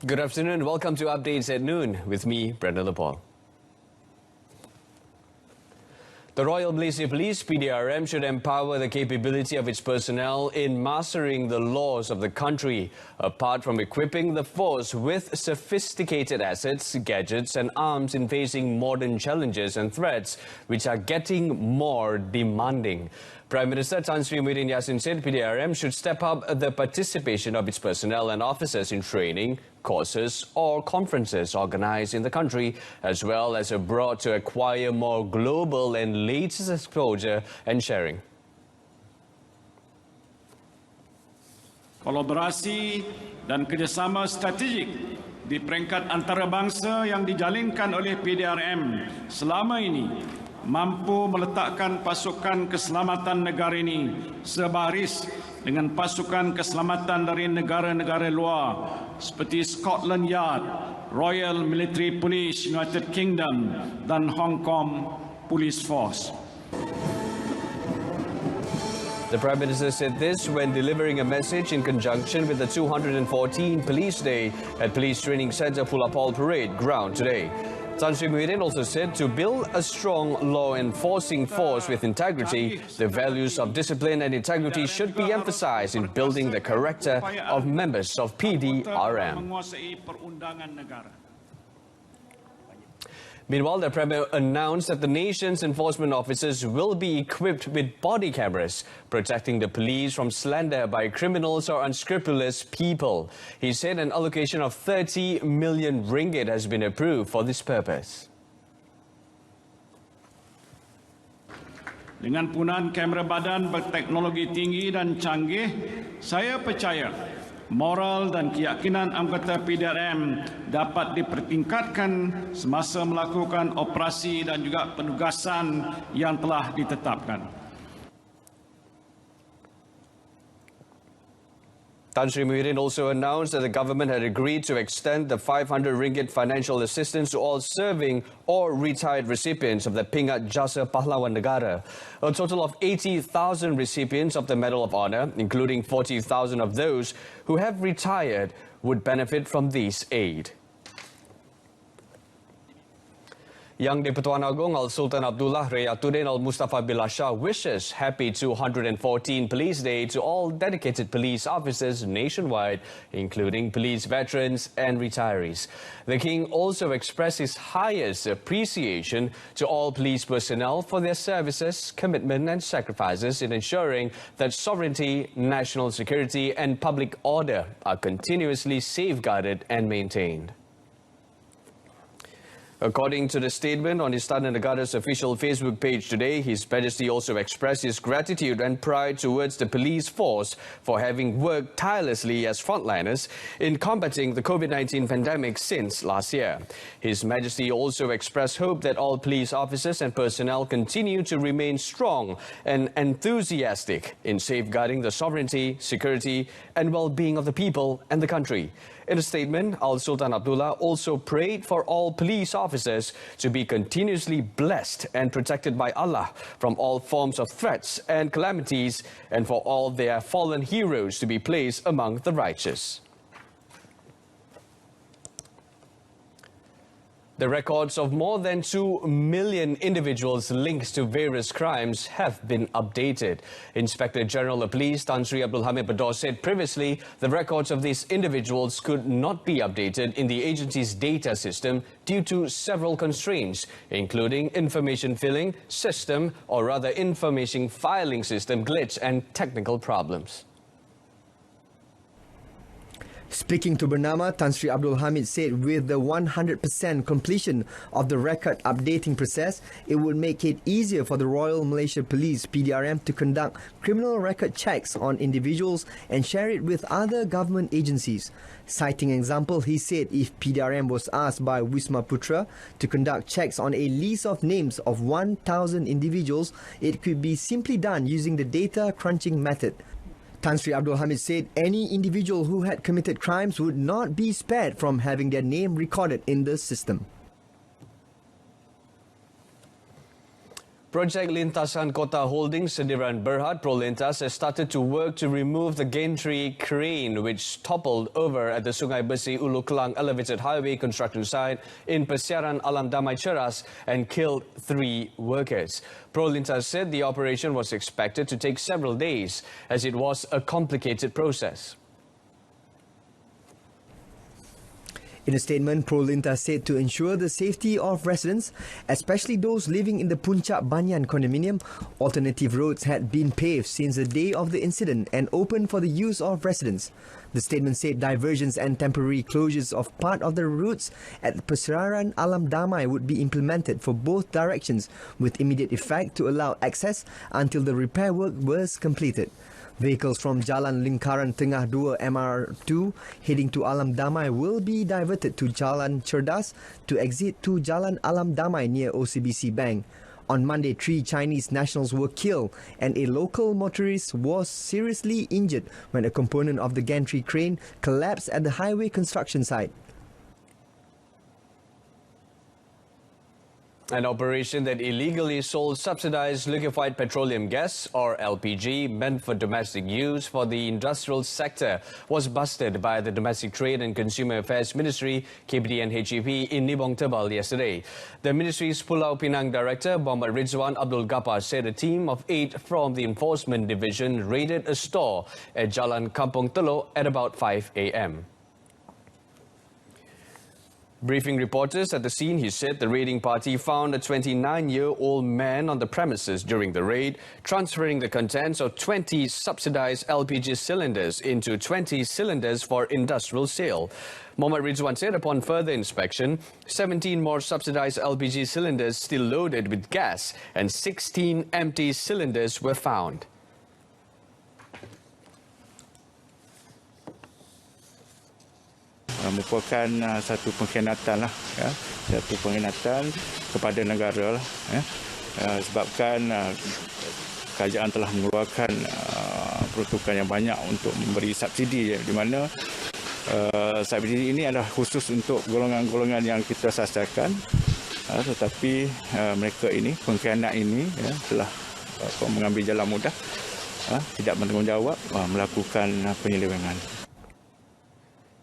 Good afternoon. Welcome to Updates at Noon with me, Brendan Lepol. The Royal Malaysia Police, PDRM, should empower the capability of its personnel in mastering the laws of the country. Apart from equipping the force with sophisticated assets, gadgets and arms in facing modern challenges and threats, which are getting more demanding. Prime Minister Tan Sri Muhyiddin Yassin said PDRM should step up the participation of its personnel and officers in training, courses or conferences organised in the country as well as abroad to acquire more global and latest exposure and sharing. Kolaborasi dan kerjasama strategik di peringkat antarabangsa yang dijalinkan oleh PDRM selama ini mampu meletakkan pasukan keselamatan negara ini sebaris dengan pasukan keselamatan dari negara-negara luar seperti Scotland Yard, Royal Military Police United Kingdom dan Hong Kong Police Force. The Prime Minister said this when delivering a message in conjunction with the 214 Police Day at Police Training Centre Pulapol Parade Ground today. Tan Sri Muhyiddin also said to build a strong law enforcing force with integrity, the values of discipline and integrity should be emphasized in building the character of members of PDRM. Meanwhile, the Premier announced that the nation's enforcement officers will be equipped with body cameras, protecting the police from slander by criminals or unscrupulous people. He said an allocation of 30 million ringgit has been approved for this purpose. Dengan penggunaan kamera badan berteknologi tinggi dan canggih, saya percaya moral dan keyakinan anggota PDRM dapat dipertingkatkan semasa melakukan operasi dan juga penugasan yang telah ditetapkan. Tan Sri Muhyiddin also announced that the government had agreed to extend the 500 ringgit financial assistance to all serving or retired recipients of the Pingat Jasa Pahlawan Negara. A total of 80,000 recipients of the Medal of Honor, including 40,000 of those who have retired, would benefit from this aid. Yang di-Pertuan Agong Al-Sultan Abdullah Rayatuddin Al-Mustafa Billah Shah wishes happy 214 Police Day to all dedicated police officers nationwide, including police veterans and retirees. The King also expressed his highest appreciation to all police personnel for their services, commitment and sacrifices in ensuring that sovereignty, national security and public order are continuously safeguarded and maintained. According to the statement on Istana Negara's official Facebook page today, His Majesty also expressed his gratitude and pride towards the police force for having worked tirelessly as frontliners in combating the COVID-19 pandemic since last year. His Majesty also expressed hope that all police officers and personnel continue to remain strong and enthusiastic in safeguarding the sovereignty, security and well-being of the people and the country. In a statement, Al-Sultan Abdullah also prayed for all police officers to be continuously blessed and protected by Allah from all forms of threats and calamities, and for all their fallen heroes to be placed among the righteous. The records of more than 2 million individuals linked to various crimes have been updated. Inspector General of Police Tan Sri Abdul Hamid Bador said previously the records of these individuals could not be updated in the agency's data system due to several constraints, including information filling system or rather information filing system glitch and technical problems. Speaking to Bernama, Tan Sri Abdul Hamid said with the 100% completion of the record updating process, it would make it easier for the Royal Malaysia Police (PDRM) to conduct criminal record checks on individuals and share it with other government agencies. Citing an example, he said if PDRM was asked by Wisma Putra to conduct checks on a list of names of 1,000 individuals, it could be simply done using the data crunching method. Tan Sri Abdul Hamid said any individual who had committed crimes would not be spared from having their name recorded in the system. Project Lintasan Kota Holdings Sendirian Berhad Prolintas has started to work to remove the gantry crane which toppled over at the Sungai Besi Ulu Kelang elevated highway construction site in Persiaran Alam Damai Ceras and killed 3 workers. Prolintas said the operation was expected to take several days as it was a complicated process. In a statement, Prolintas said to ensure the safety of residents, especially those living in the Puncak Banyan condominium, alternative roads had been paved since the day of the incident and open for the use of residents. The statement said diversions and temporary closures of part of the routes at Persiaran Alam Damai would be implemented for both directions with immediate effect to allow access until the repair work was completed. Vehicles from Jalan Lingkaran Tengah 2 MR2 heading to Alam Damai will be diverted to Jalan Cerdas to exit to Jalan Alam Damai near OCBC Bank. On Monday, 3 Chinese nationals were killed and a local motorist was seriously injured when a component of the gantry crane collapsed at the highway construction site. An operation that illegally sold subsidized liquefied petroleum gas, or LPG, meant for domestic use for the industrial sector was busted by the Domestic Trade and Consumer Affairs Ministry, KPD and HEP, in Nibong Tebal yesterday. The ministry's Pulau Pinang Director, Muhammad Rizwan Abdul Ghaffar, said a team of 8 from the Enforcement Division raided a store at Jalan Kampung Teluk at about 5 a.m. Briefing reporters at the scene, he said the raiding party found a 29-year-old man on the premises during the raid, transferring the contents of 20 subsidized LPG cylinders into 20 cylinders for industrial sale. Mohammad Rizwan said upon further inspection, 17 more subsidized LPG cylinders still loaded with gas and 16 empty cylinders were found. Merupakan satu pengkhianatan lah, ya, satu pengkhianatan kepada negara lah, ya. Sebabkan kerajaan telah mengeluarkan peruntukan yang banyak untuk memberi subsidi, di mana subsidi ini adalah khusus untuk golongan-golongan yang kita sasarkan, tetapi mereka ini, pengkhianat ini, ya, telah mengambil jalan mudah, tidak bertanggungjawab, melakukan penyelewengan.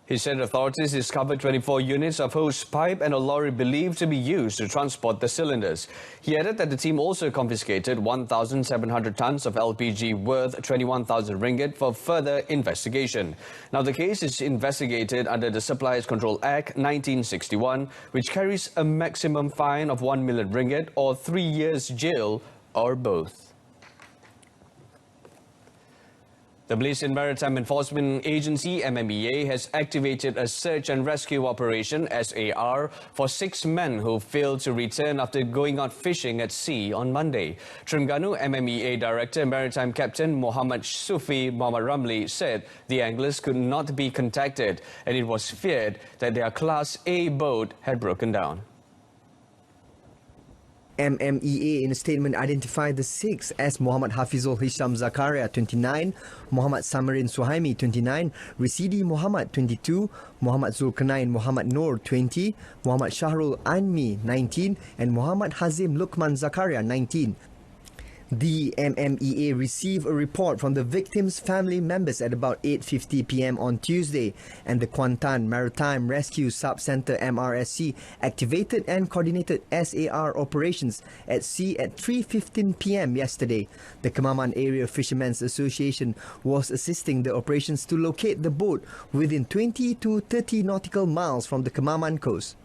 He said authorities discovered 24 units of hose pipe and a lorry believed to be used to transport the cylinders. He added that the team also confiscated 1,700 tons of LPG worth 21,000 ringgit for further investigation. Now, the case is investigated under the Suppliers Control Act 1961, which carries a maximum fine of 1 million ringgit or 3 years jail or both. The Malaysian Maritime Enforcement Agency, MMEA, has activated a search and rescue operation, SAR, for 6 men who failed to return after going out fishing at sea on Monday. Terengganu MMEA Director Maritime Captain Muhammad Sufi Muhammad Ramli said the anglers could not be contacted and it was feared that their Class A boat had broken down. MMEA in a statement identified the 6 as Muhammad Hafizul Hisham Zakaria, 29, Muhammad Samarin Suhaimi, 29, Risidi Muhammad, 22, Muhammad Zulkarnain Muhammad Noor, 20, Muhammad Shahrul Anmi, 19, and Muhammad Hazim Lukman Zakaria, 19. The MMEA received a report from the victims' family members at about 8:50 p.m. on Tuesday, and the Kuantan Maritime Rescue Sub-Centre MRSC activated and coordinated SAR operations at sea at 3:15 p.m. yesterday. The Kemaman Area Fishermen's Association was assisting the operations to locate the boat within 20 to 30 nautical miles from the Kemaman coast.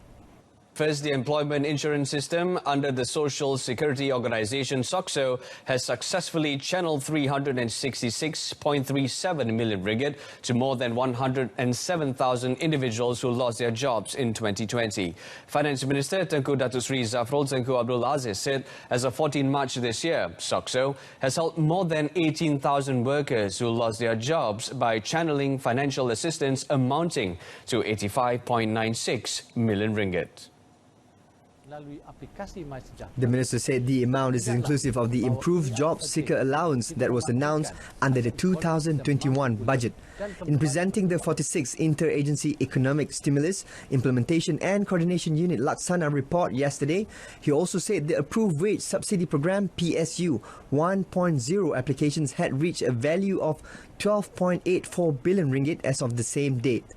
First, the employment insurance system under the Social Security Organisation, SOCSO, has successfully channeled 366.37 million ringgit to more than 107,000 individuals who lost their jobs in 2020. Finance Minister Tengku Datuk Seri Zafrul Tengku Abdul Aziz said as of 14 March this year, SOCSO has helped more than 18,000 workers who lost their jobs by channeling financial assistance amounting to 85.96 million ringgit. melalui aplikasi MySejahtera. The minister said the amount is inclusive of the improved job seeker allowance that was announced under the 2021 budget. In presenting the 46th Interagency Economic Stimulus Implementation and Coordination Unit Laksana report yesterday, he also said the approved wage subsidy program PSU 1.0 applications had reached a value of 12.84 billion ringgit as of the same date.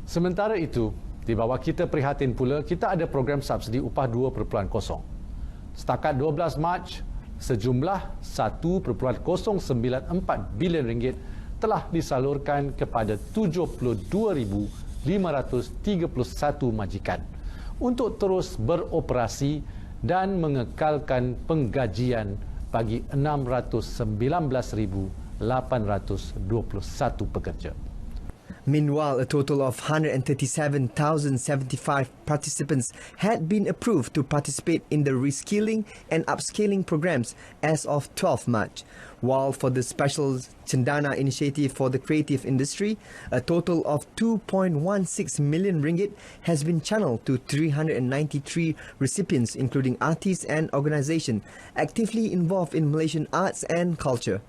Sementara itu, di bawah kita prihatin pula, kita ada program subsidi upah 2.0. Setakat 12 Mac, sejumlah 1.094 bilion ringgit telah disalurkan kepada 72,531 majikan untuk terus beroperasi dan mengekalkan penggajian bagi 619,821 pekerja. Meanwhile, a total of 137,075 participants had been approved to participate in the reskilling and upskilling programs as of 12 March. While for the special Cendana initiative for the creative industry, a total of 2.16 million ringgit has been channeled to 393 recipients, including artists and organisations actively involved in Malaysian arts and culture.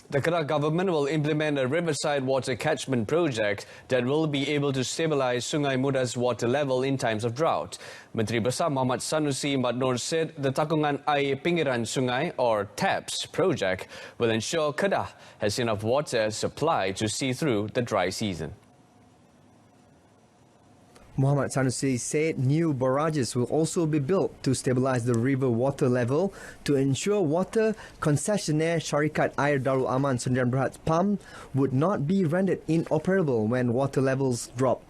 The Kedah government will implement a riverside water catchment project that will be able to stabilise Sungai Muda's water level in times of drought. Menteri Besar Muhammad Sanusi Mat Noor said the Takungan Air Pinggiran Sungai, or TAPS project, will ensure Kedah has enough water supply to see through the dry season. Muhammad Sanusi said new barrages will also be built to stabilise the river water level to ensure water concessionaire Syarikat Air Darul Aman Sdn Bhd PAM would not be rendered inoperable when water levels drop.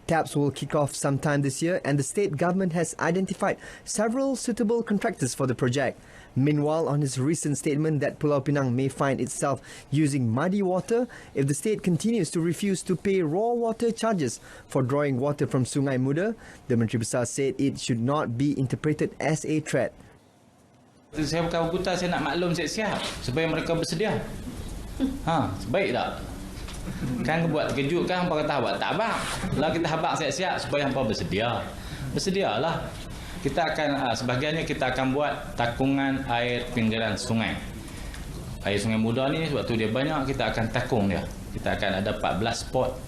TAPS will kick off sometime this year and the state government has identified several suitable contractors for the project. Meanwhile, on his recent statement that Pulau Pinang may find itself using muddy water if the state continues to refuse to pay raw water charges for drawing water from Sungai Muda, the Menteri Besar said it should not be interpreted as a threat. Saya bukan berputar, saya nak maklum siap-siap supaya mereka bersedia. Baik tak? Kan buat terkejut kan, hampa kata habak tak habak. Kalau kita habak siap-siap supaya hampa bersedia. Bersedialah. Kita akan sebahagiannya kita akan buat takungan air pinggiran sungai. Air Sungai Muda ni sebab tu dia banyak, kita akan takung dia. Kita akan ada 14 spot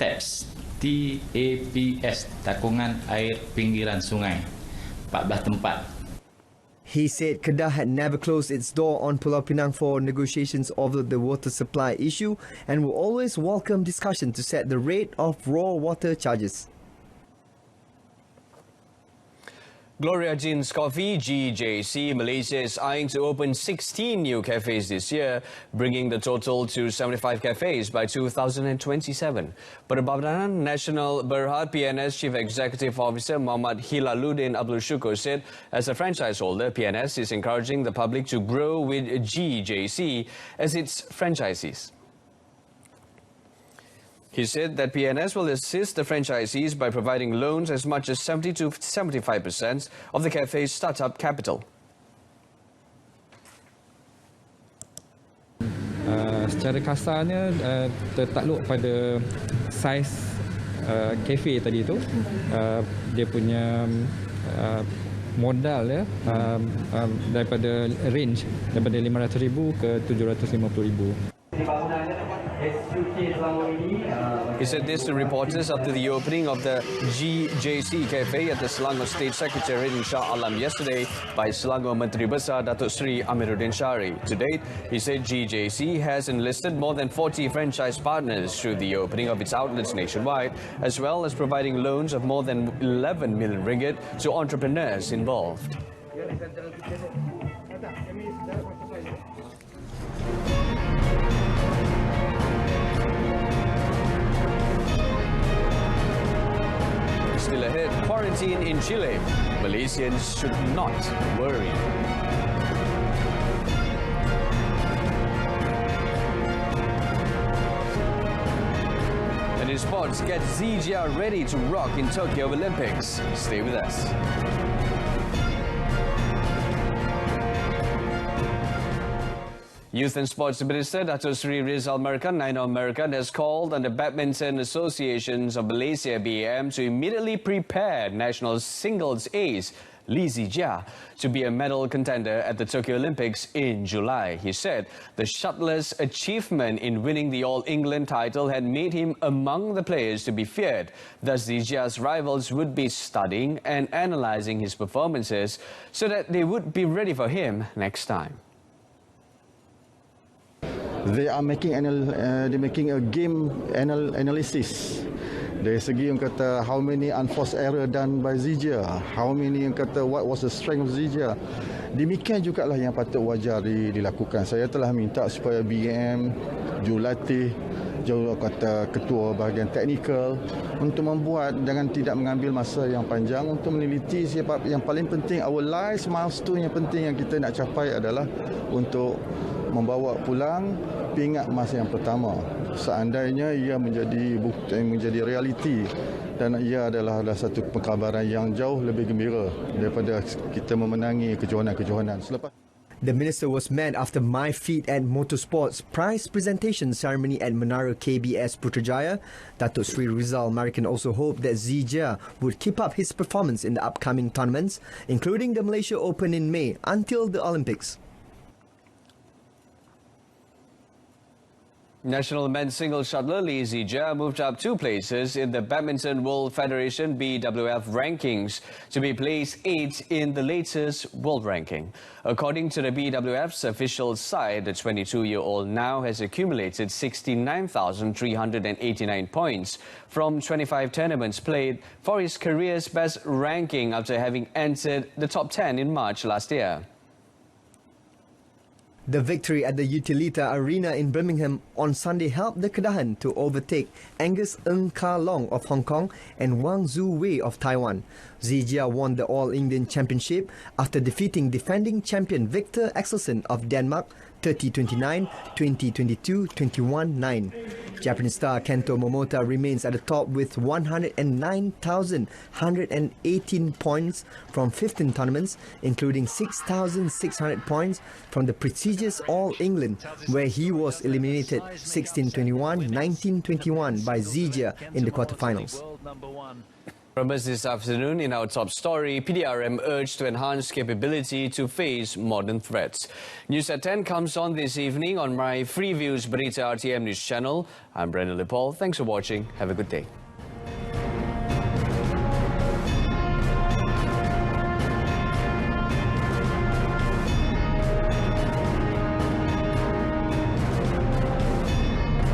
TAPS, TAPS, takungan air pinggiran sungai. 14 tempat. He said Kedah had never closed its door on Pulau Pinang for negotiations over the water supply issue and will always welcome discussion to set the rate of raw water charges. Gloria Jean's Coffee, GJC Malaysia, is eyeing to open 16 new cafes this year, bringing the total to 75 cafes by 2027. Perkembangan Nasional Berhad PNS Chief Executive Officer Muhammad Hilaluddin Abdul Syukur said, as a franchise holder, PNS is encouraging the public to grow with GJC as its franchisees. He said that PNS will assist the franchisees by providing loans as much as 70 to 75% of the cafe's startup capital. Secara kasarnya tertakluk pada saiz kafe tadi tu, dia punya modal ya, daripada range daripada 500,000 ke 750,000. He said this to reporters after the opening of the GJC Cafe at the Selangor State Secretariat in Shah Alam yesterday by Selangor Menteri Besar Datuk Seri Amiruddin Syari. To date, he said GJC has enlisted more than 40 franchise partners through the opening of its outlets nationwide, as well as providing loans of more than 11 million ringgit to entrepreneurs involved. Still ahead, quarantine in Chile. Malaysians should not worry. And in sports, get Zijia ready to rock in Tokyo Olympics. Stay with us. Youth and Sports Minister Dato Sri Rizal Merkan has called on the Badminton Associations of Malaysia BAM to immediately prepare national singles ace Lee Zijia to be a medal contender at the Tokyo Olympics in July. He said the shuttler's achievement in winning the All-England title had made him among the players to be feared. Thus, Zijia's rivals would be studying and analysing his performances so that they would be ready for him next time. They are making a game analysis. Dari segi yang kata how many unforced error done by Zijia, how many yang kata what was the strength of Zijia. Demikian jugalah yang patut wajar dilakukan. Saya telah minta supaya BM, jurulatih, kata ketua bahagian teknikal untuk membuat dengan tidak mengambil masa yang panjang untuk meneliti siapa yang paling penting. Our last milestone yang penting yang kita nak capai adalah untuk membawa pulang pingat emas yang pertama. Seandainya ia menjadi realiti dan ia adalah satu pengkabaran yang jauh lebih gembira daripada kita memenangi kejohanan-kejohanan. The minister was met after My Feet and Motorsports prize presentation ceremony at Menara KBS Putrajaya. Datuk Sri Rizal Merkan also hoped that Zijia would keep up his performance in the upcoming tournaments, including the Malaysia Open in May until the Olympics. National men's single shuttler Lee Zijia moved up 2 places in the Badminton World Federation BWF rankings to be placed 8th in the latest world ranking. According to the BWF's official site, the 22-year-old now has accumulated 69,389 points from 25 tournaments played for his career's best ranking after having entered the top 10 in March last year. The victory at the Utilita Arena in Birmingham on Sunday helped the Kedahan to overtake Angus Ng Ka Long of Hong Kong and Wang Zhu Wei of Taiwan. Zijia won the All-England Championship after defeating defending champion Victor Axelsen of Denmark 30-29, 20-22, 21-9. Japanese star Kento Momota remains at the top with 109,118 points from 15 tournaments, including 6,600 points from the prestigious All-England, where he was eliminated 16-21, 19-21 by Zijia in the quarterfinals. From us this afternoon in our top story, PDRM urged to enhance capability to face modern threats. News at 10 comes on this evening on my Free Views Berita RTM news channel. I'm Brendan Lepol. Thanks for watching. Have a good day.